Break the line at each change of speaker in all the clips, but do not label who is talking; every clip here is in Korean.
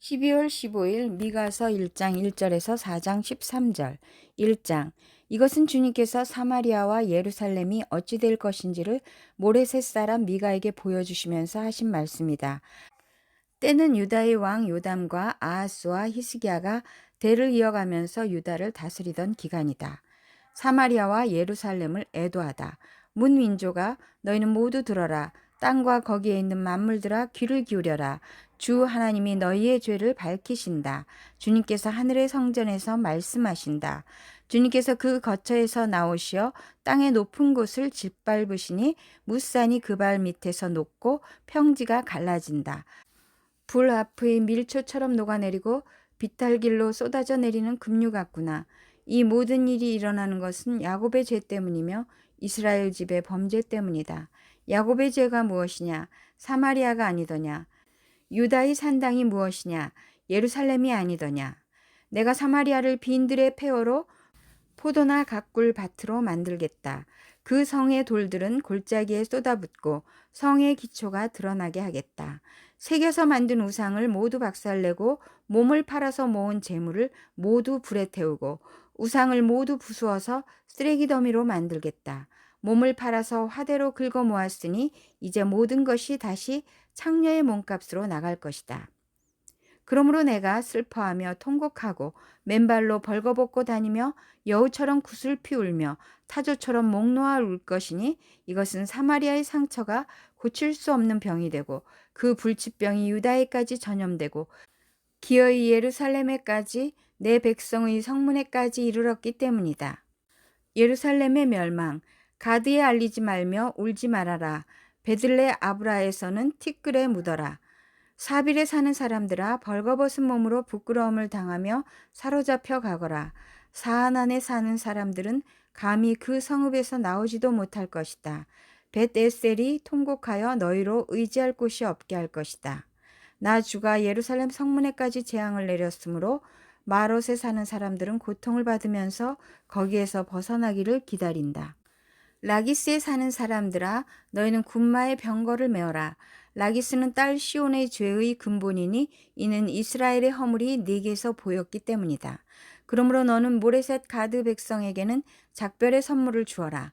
12월 15일 미가서 1장 1절에서 4장 13절. 1장. 이것은 주님께서 사마리아와 예루살렘이 어찌 될 것인지를 모레셋 사람 미가에게 보여주시면서 하신 말씀이다. 때는 유다의 왕 요담과 아하스와 히스기야가 대를 이어가면서 유다를 다스리던 기간이다. 사마리아와 예루살렘을 애도하다. 문 민족아, 너희는 모두 들어라. 땅과 거기에 있는 만물들아, 귀를 기울여라. 주 하나님이 너희의 죄를 밝히신다. 주님께서 하늘의 성전에서 말씀하신다. 주님께서 그 거처에서 나오시어 땅의 높은 곳을 짓밟으시니 무산이 그 발 밑에서 녹고 평지가 갈라진다. 불 앞의 밀초처럼 녹아내리고 비탈길로 쏟아져 내리는 급류 같구나. 이 모든 일이 일어나는 것은 야곱의 죄 때문이며 이스라엘 집의 범죄 때문이다. 야곱의 죄가 무엇이냐? 사마리아가 아니더냐? 유다의 산당이 무엇이냐? 예루살렘이 아니더냐? 내가 사마리아를 빈들의 폐허로 포도나 가꿀 밭으로 만들겠다. 그 성의 돌들은 골짜기에 쏟아붓고 성의 기초가 드러나게 하겠다. 새겨서 만든 우상을 모두 박살내고 몸을 팔아서 모은 재물을 모두 불에 태우고 우상을 모두 부수어서 쓰레기 더미로 만들겠다. 몸을 팔아서 화대로 긁어 모았으니 이제 모든 것이 다시 창녀의 몸값으로 나갈 것이다. 그러므로 내가 슬퍼하며 통곡하고 맨발로 벌거벗고 다니며 여우처럼 구슬피 울며 타조처럼 목 놓아 울 것이니 이것은 사마리아의 상처가 고칠 수 없는 병이 되고 그 불치병이 유다에까지 전염되고 기어이 예루살렘에까지 내 백성의 성문에까지 이르렀기 때문이다. 예루살렘의 멸망, 가드에 알리지 말며 울지 말아라. 베들레 아브라에서는 티끌에 묻어라. 사빌에 사는 사람들아, 벌거벗은 몸으로 부끄러움을 당하며 사로잡혀 가거라. 사하난에 사는 사람들은 감히 그 성읍에서 나오지도 못할 것이다. 벳에셀이 통곡하여 너희로 의지할 곳이 없게 할 것이다. 나 주가 예루살렘 성문에까지 재앙을 내렸으므로 마롯에 사는 사람들은 고통을 받으면서 거기에서 벗어나기를 기다린다. 라기스에 사는 사람들아, 너희는 군마의 병거를 메어라. 라기스는 딸 시온의 죄의 근본이니 이는 이스라엘의 허물이 네게서 보였기 때문이다. 그러므로 너는 모레셋 가드 백성에게는 작별의 선물을 주어라.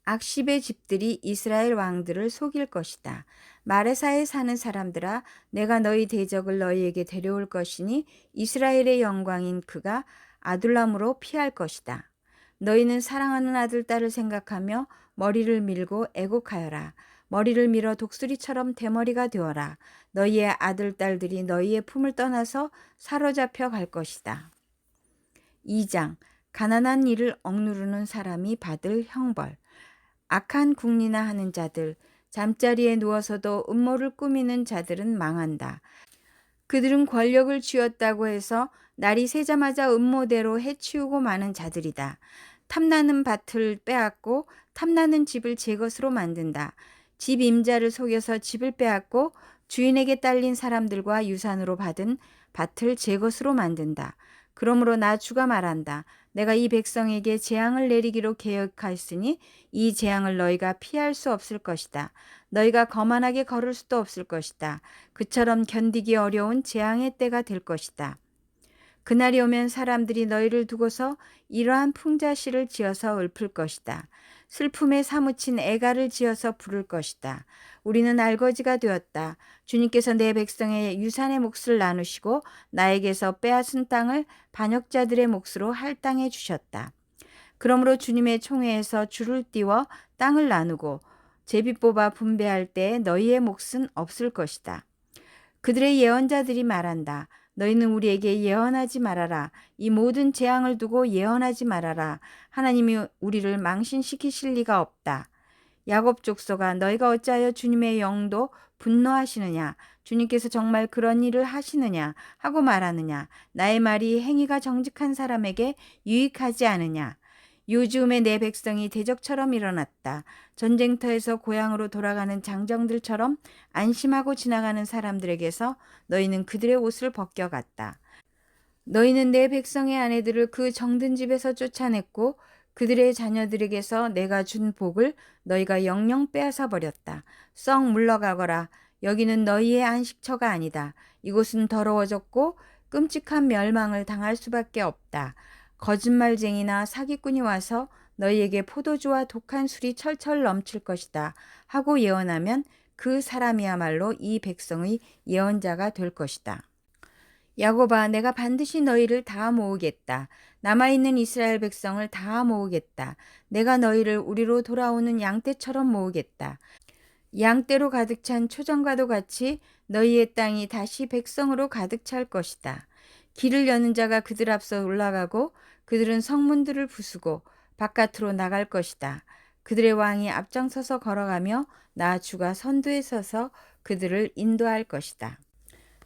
악십의 집들이 이스라엘 왕들을 속일 것이다. 마레사에 사는 사람들아, 내가 너희 대적을 너희에게 데려올 것이니 이스라엘의 영광인 그가 아둘람으로 피할 것이다. 너희는 사랑하는 아들 딸을 생각하며 머리를 밀고 애곡하여라. 머리를 밀어 독수리처럼 대머리가 되어라. 너희의 아들 딸들이 너희의 품을 떠나서 사로잡혀 갈 것이다. 2장. 가난한 이를 억누르는 사람이 받을 형벌. 악한 궁리나 하는 자들, 잠자리에 누워서도 음모를 꾸미는 자들은 망한다. 그들은 권력을 쥐었다고 해서 날이 새자마자 음모대로 해치우고 마는 자들이다. 탐나는 밭을 빼앗고 탐나는 집을 제 것으로 만든다. 집 임자를 속여서 집을 빼앗고 주인에게 딸린 사람들과 유산으로 받은 밭을 제 것으로 만든다. 그러므로 나 주가 말한다. 내가 이 백성에게 재앙을 내리기로 계획하였으니 이 재앙을 너희가 피할 수 없을 것이다. 너희가 거만하게 걸을 수도 없을 것이다. 그처럼 견디기 어려운 재앙의 때가 될 것이다. 그날이 오면 사람들이 너희를 두고서 이러한 풍자시를 지어서 읊을 것이다. 슬픔에 사무친 애가를 지어서 부를 것이다. 우리는 알거지가 되었다. 주님께서 내 백성의 유산의 몫을 나누시고 나에게서 빼앗은 땅을 반역자들의 몫으로 할당해 주셨다. 그러므로 주님의 총회에서 줄을 띄워 땅을 나누고 제비 뽑아 분배할 때 너희의 몫은 없을 것이다. 그들의 예언자들이 말한다. 너희는 우리에게 예언하지 말아라. 이 모든 재앙을 두고 예언하지 말아라. 하나님이 우리를 망신시키실 리가 없다. 야곱 족속아, 너희가 어찌하여 주님의 영도 분노하시느냐? 주님께서 정말 그런 일을 하시느냐? 하고 말하느냐? 나의 말이 행위가 정직한 사람에게 유익하지 않으냐? 요즘에 내 백성이 대적처럼 일어났다. 전쟁터에서 고향으로 돌아가는 장정들처럼 안심하고 지나가는 사람들에게서 너희는 그들의 옷을 벗겨갔다. 너희는 내 백성의 아내들을 그 정든 집에서 쫓아냈고 그들의 자녀들에게서 내가 준 복을 너희가 영영 빼앗아 버렸다. 썩 물러가거라. 여기는 너희의 안식처가 아니다. 이곳은 더러워졌고 끔찍한 멸망을 당할 수밖에 없다. 거짓말쟁이나 사기꾼이 와서 너희에게 포도주와 독한 술이 철철 넘칠 것이다 하고 예언하면 그 사람이야말로 이 백성의 예언자가 될 것이다. 야곱아, 내가 반드시 너희를 다 모으겠다. 남아있는 이스라엘 백성을 다 모으겠다. 내가 너희를 우리로 돌아오는 양떼처럼 모으겠다. 양떼로 가득 찬 초정과도 같이 너희의 땅이 다시 백성으로 가득 찰 것이다. 길을 여는 자가 그들 앞서 올라가고 그들은 성문들을 부수고 바깥으로 나갈 것이다. 그들의 왕이 앞장서서 걸어가며 나 주가 선두에 서서 그들을 인도할 것이다.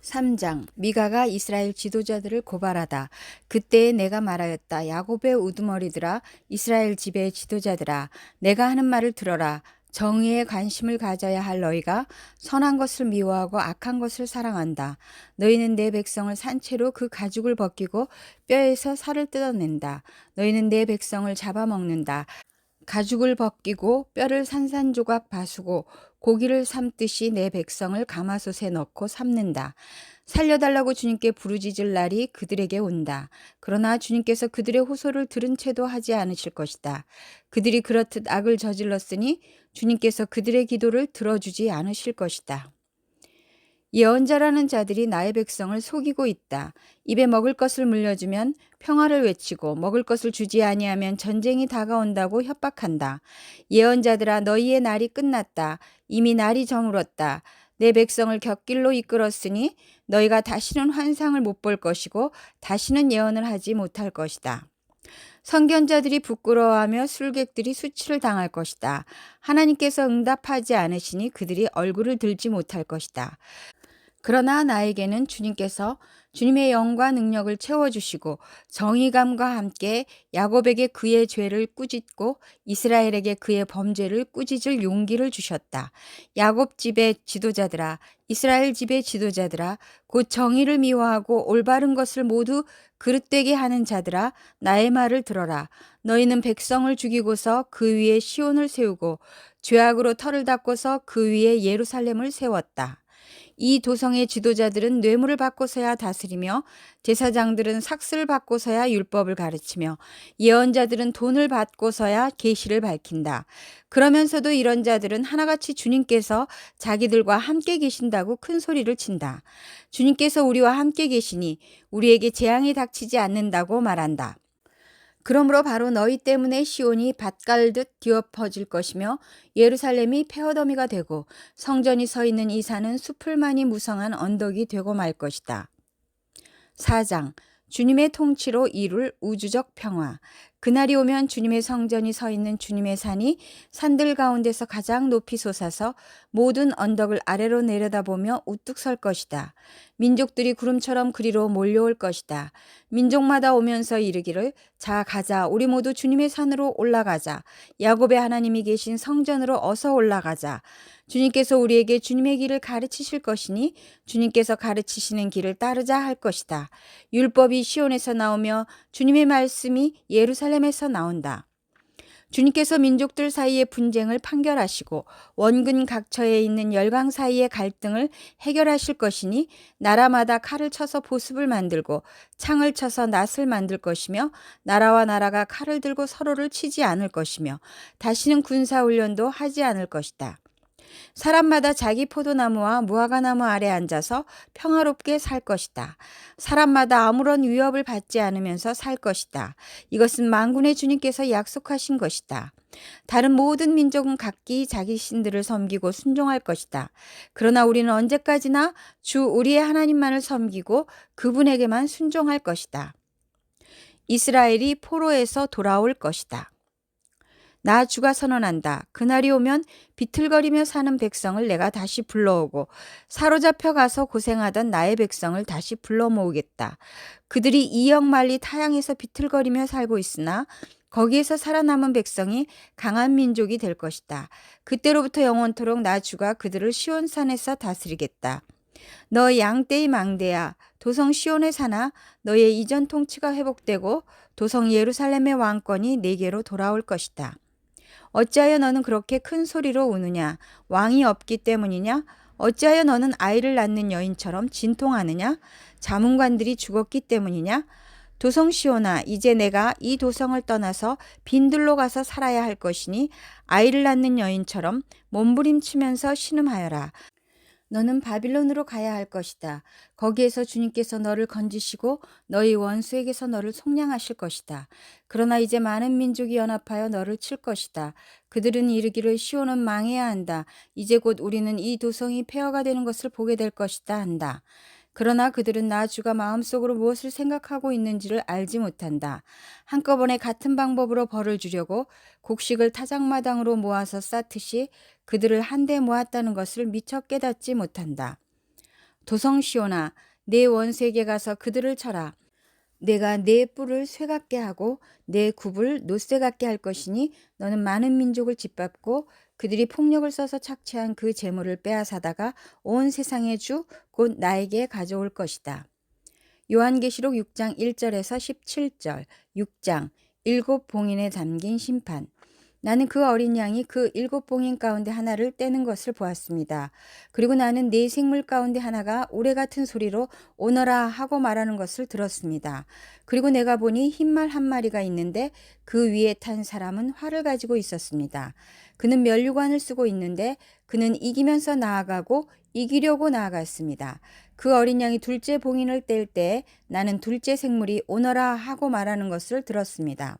3장 미가가 이스라엘 지도자들을 고발하다. 그때에 내가 말하였다. 야곱의 우두머리들아, 이스라엘 집의 지도자들아, 내가 하는 말을 들어라. 정의에 관심을 가져야 할 너희가 선한 것을 미워하고 악한 것을 사랑한다. 너희는 내 백성을 산채로 그 가죽을 벗기고 뼈에서 살을 뜯어낸다. 너희는 내 백성을 잡아먹는다. 가죽을 벗기고 뼈를 산산조각 바수고 고기를 삶듯이 내 백성을 가마솥에 넣고 삶는다. 살려달라고 주님께 부르짖을 날이 그들에게 온다. 그러나 주님께서 그들의 호소를 들은 채도 하지 않으실 것이다. 그들이 그렇듯 악을 저질렀으니 주님께서 그들의 기도를 들어주지 않으실 것이다. 예언자라는 자들이 나의 백성을 속이고 있다. 입에 먹을 것을 물려주면 평화를 외치고 먹을 것을 주지 아니하면 전쟁이 다가온다고 협박한다. 예언자들아, 너희의 날이 끝났다. 이미 날이 저물었다. 내 백성을 곁길로 이끌었으니 너희가 다시는 환상을 못 볼 것이고 다시는 예언을 하지 못할 것이다. 선견자들이 부끄러워하며 술객들이 수치를 당할 것이다. 하나님께서 응답하지 않으시니 그들이 얼굴을 들지 못할 것이다. 그러나 나에게는 주님께서 주님의 영과 능력을 채워주시고 정의감과 함께 야곱에게 그의 죄를 꾸짖고 이스라엘에게 그의 범죄를 꾸짖을 용기를 주셨다. 야곱 집의 지도자들아, 이스라엘 집의 지도자들아, 곧 정의를 미워하고 올바른 것을 모두 그릇되게 하는 자들아, 나의 말을 들어라. 너희는 백성을 죽이고서 그 위에 시온을 세우고 죄악으로 터를 닦고서 그 위에 예루살렘을 세웠다. 이 도성의 지도자들은 뇌물을 받고서야 다스리며 제사장들은 삭슬을 받고서야 율법을 가르치며 예언자들은 돈을 받고서야 계시를 밝힌다. 그러면서도 이런 자들은 하나같이 주님께서 자기들과 함께 계신다고 큰 소리를 친다. 주님께서 우리와 함께 계시니 우리에게 재앙이 닥치지 않는다고 말한다. 그러므로 바로 너희 때문에 시온이 밭갈듯 뒤엎어질 것이며 예루살렘이 폐허더미가 되고 성전이 서 있는 이 산은 숲을만이 무성한 언덕이 되고 말 것이다. 4장 주님의 통치로 이룰 우주적 평화. 그날이 오면 주님의 성전이 서 있는 주님의 산이 산들 가운데서 가장 높이 솟아서 모든 언덕을 아래로 내려다보며 우뚝 설 것이다. 민족들이 구름처럼 그리로 몰려올 것이다. 민족마다 오면서 이르기를 자 가자, 우리 모두 주님의 산으로 올라가자. 야곱의 하나님이 계신 성전으로 어서 올라가자. 주님께서 우리에게 주님의 길을 가르치실 것이니 주님께서 가르치시는 길을 따르자 할 것이다. 율법이 시온에서 나오며 주님의 말씀이 예루살렘에서 나온다. 주님께서 민족들 사이의 분쟁을 판결하시고 원근 각처에 있는 열강 사이의 갈등을 해결하실 것이니 나라마다 칼을 쳐서 보습을 만들고 창을 쳐서 낫을 만들 것이며 나라와 나라가 칼을 들고 서로를 치지 않을 것이며 다시는 군사훈련도 하지 않을 것이다. 사람마다 자기 포도나무와 무화과나무 아래 앉아서 평화롭게 살 것이다. 사람마다 아무런 위협을 받지 않으면서 살 것이다. 이것은 만군의 주님께서 약속하신 것이다. 다른 모든 민족은 각기 자기 신들을 섬기고 순종할 것이다. 그러나 우리는 언제까지나 주 우리의 하나님만을 섬기고 그분에게만 순종할 것이다. 이스라엘이 포로에서 돌아올 것이다. 나 주가 선언한다. 그날이 오면 비틀거리며 사는 백성을 내가 다시 불러오고 사로잡혀 가서 고생하던 나의 백성을 다시 불러 모으겠다. 그들이 이역 말리 타향에서 비틀거리며 살고 있으나 거기에서 살아남은 백성이 강한 민족이 될 것이다. 그때로부터 영원토록 나 주가 그들을 시온산에서 다스리겠다. 너 양떼의 망대야, 도성 시온에 사나 너의 이전 통치가 회복되고 도성 예루살렘의 왕권이 내게로 돌아올 것이다. 어찌하여 너는 그렇게 큰 소리로 우느냐? 왕이 없기 때문이냐? 어찌하여 너는 아이를 낳는 여인처럼 진통하느냐? 자문관들이 죽었기 때문이냐? 도성시온아, 이제 내가 이 도성을 떠나서 빈들로 가서 살아야 할 것이니 아이를 낳는 여인처럼 몸부림치면서 신음하여라. 너는 바빌론으로 가야 할 것이다. 거기에서 주님께서 너를 건지시고 너희 원수에게서 너를 속량하실 것이다. 그러나 이제 많은 민족이 연합하여 너를 칠 것이다. 그들은 이르기를 시온은 망해야 한다. 이제 곧 우리는 이 도성이 폐허가 되는 것을 보게 될 것이다 한다. 그러나 그들은 나 주가 마음속으로 무엇을 생각하고 있는지를 알지 못한다. 한꺼번에 같은 방법으로 벌을 주려고 곡식을 타작마당으로 모아서 쌓듯이 그들을 한데 모았다는 것을 미처 깨닫지 못한다. 도성시온아, 내 원수에게 가서 그들을 쳐라. 내가 내 뿔을 쇠 같게 하고 내 굽을 노쇠 같게 할 것이니 너는 많은 민족을 짓밟고 그들이 폭력을 써서 착취한 그 재물을 빼앗아다가 온 세상의 주 곧 나에게 가져올 것이다. 요한계시록 6장 1절에서 17절. 6장 일곱 봉인에 담긴 심판. 나는 그 어린 양이 그 일곱 봉인 가운데 하나를 떼는 것을 보았습니다. 그리고 나는 네 생물 가운데 하나가 우레 같은 소리로 오너라 하고 말하는 것을 들었습니다. 그리고 내가 보니 흰말 한 마리가 있는데 그 위에 탄 사람은 활을 가지고 있었습니다. 그는 면류관을 쓰고 있는데 그는 이기면서 나아가고 이기려고 나아갔습니다. 그 어린 양이 둘째 봉인을 뗄 때 나는 둘째 생물이 오너라 하고 말하는 것을 들었습니다.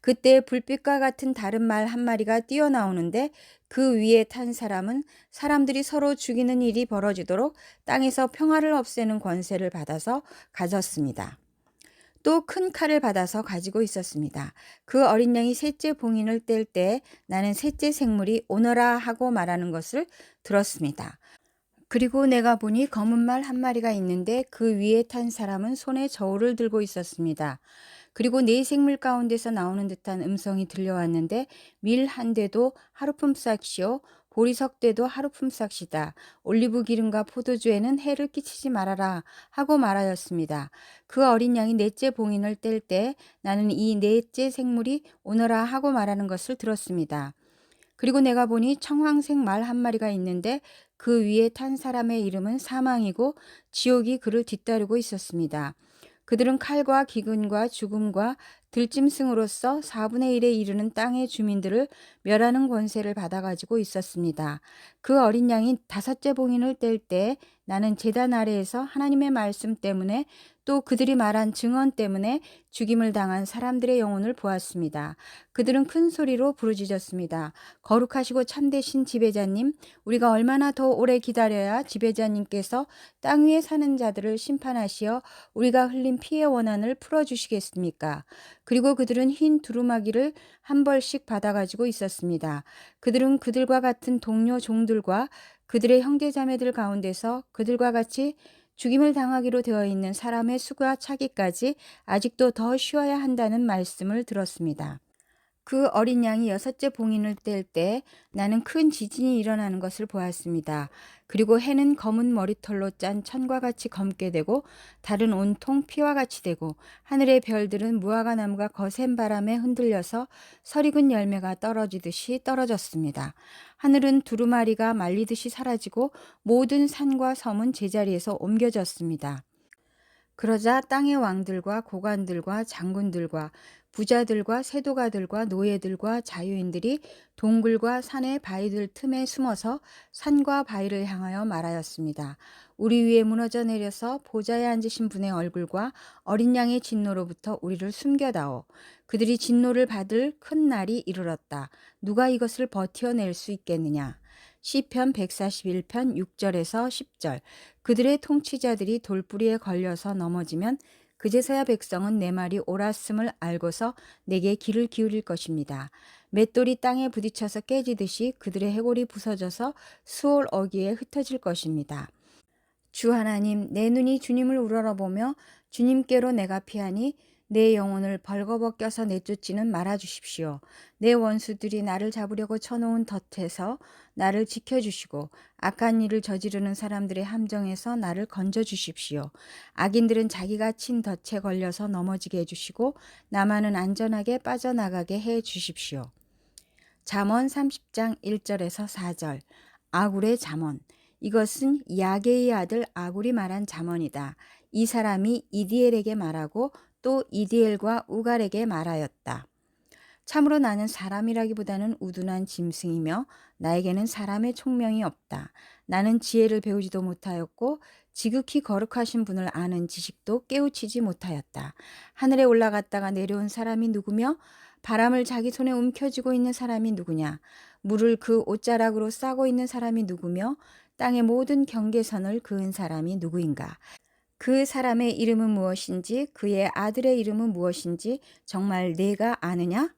그때 불빛과 같은 다른 말 한 마리가 뛰어나오는데 그 위에 탄 사람은 사람들이 서로 죽이는 일이 벌어지도록 땅에서 평화를 없애는 권세를 받아서 가졌습니다. 또 큰 칼을 받아서 가지고 있었습니다. 그 어린 양이 셋째 봉인을 뗄 때 나는 셋째 생물이 오너라 하고 말하는 것을 들었습니다. 그리고 내가 보니 검은 말 한 마리가 있는데 그 위에 탄 사람은 손에 저울을 들고 있었습니다. 그리고 네 생물 가운데서 나오는 듯한 음성이 들려왔는데 밀 한 대도 하루품 싹이요 보리석 대도 하루품 싹이다. 올리브 기름과 포도주에는 해를 끼치지 말아라 하고 말하였습니다. 그 어린 양이 넷째 봉인을 뗄 때 나는 이 넷째 생물이 오너라 하고 말하는 것을 들었습니다. 그리고 내가 보니 청황색 말 한 마리가 있는데 그 위에 탄 사람의 이름은 사망이고 지옥이 그를 뒤따르고 있었습니다. 그들은 칼과 기근과 죽음과 들짐승으로서 4분의 1에 이르는 땅의 주민들을 멸하는 권세를 받아가지고 있었습니다. 그 어린 양이 다섯째 봉인을 뗄 때 나는 제단 아래에서 하나님의 말씀 때문에 또 그들이 말한 증언 때문에 죽임을 당한 사람들의 영혼을 보았습니다. 그들은 큰 소리로 부르짖었습니다. 거룩하시고 참되신 지배자님, 우리가 얼마나 더 오래 기다려야 지배자님께서 땅 위에 사는 자들을 심판하시어 우리가 흘린 피의 원한을 풀어주시겠습니까? 그리고 그들은 흰 두루마기를 한 벌씩 받아가지고 있었습니다. 그들은 그들과 같은 동료 종들과 그들의 형제자매들 가운데서 그들과 같이 죽임을 당하기로 되어 있는 사람의 수가 차기까지 아직도 더 쉬어야 한다는 말씀을 들었습니다. 그 어린 양이 여섯째 봉인을 뗄 때 나는 큰 지진이 일어나는 것을 보았습니다. 그리고 해는 검은 머리털로 짠 천과 같이 검게 되고 달은 온통 피와 같이 되고 하늘의 별들은 무화과 나무가 거센 바람에 흔들려서 설익은 열매가 떨어지듯이 떨어졌습니다. 하늘은 두루마리가 말리듯이 사라지고 모든 산과 섬은 제자리에서 옮겨졌습니다. 그러자 땅의 왕들과 고관들과 장군들과 부자들과 세도가들과 노예들과 자유인들이 동굴과 산의 바위들 틈에 숨어서 산과 바위를 향하여 말하였습니다. 우리 위에 무너져 내려서 보좌에 앉으신 분의 얼굴과 어린 양의 진노로부터 우리를 숨겨다오. 그들이 진노를 받을 큰 날이 이르렀다. 누가 이것을 버텨낼 수 있겠느냐. 시편 141편 6절에서 10절. 그들의 통치자들이 돌뿌리에 걸려서 넘어지면 그제서야 백성은 내 말이 옳았음을 알고서 내게 귀를 기울일 것입니다. 맷돌이 땅에 부딪혀서 깨지듯이 그들의 해골이 부서져서 수올 어귀에 흩어질 것입니다. 주 하나님, 내 눈이 주님을 우러러보며 주님께로 내가 피하니 내 영혼을 벌거벗겨서 내쫓지는 말아주십시오. 내 원수들이 나를 잡으려고 쳐놓은 덫에서 나를 지켜주시고 악한 일을 저지르는 사람들의 함정에서 나를 건져주십시오. 악인들은 자기가 친 덫에 걸려서 넘어지게 해주시고 나만은 안전하게 빠져나가게 해주십시오. 잠언 30장 1절에서 4절. 아굴의 잠언. 이것은 야게의 아들 아굴이 말한 잠언이다. 이 사람이 이디엘에게 말하고 또 이디엘과 우갈에게 말하였다. 참으로 나는 사람이라기보다는 우둔한 짐승이며 나에게는 사람의 총명이 없다. 나는 지혜를 배우지도 못하였고 지극히 거룩하신 분을 아는 지식도 깨우치지 못하였다. 하늘에 올라갔다가 내려온 사람이 누구며 바람을 자기 손에 움켜쥐고 있는 사람이 누구냐? 물을 그 옷자락으로 싸고 있는 사람이 누구며 땅의 모든 경계선을 그은 사람이 누구인가? 그 사람의 이름은 무엇인지 그의 아들의 이름은 무엇인지 정말 내가 아느냐?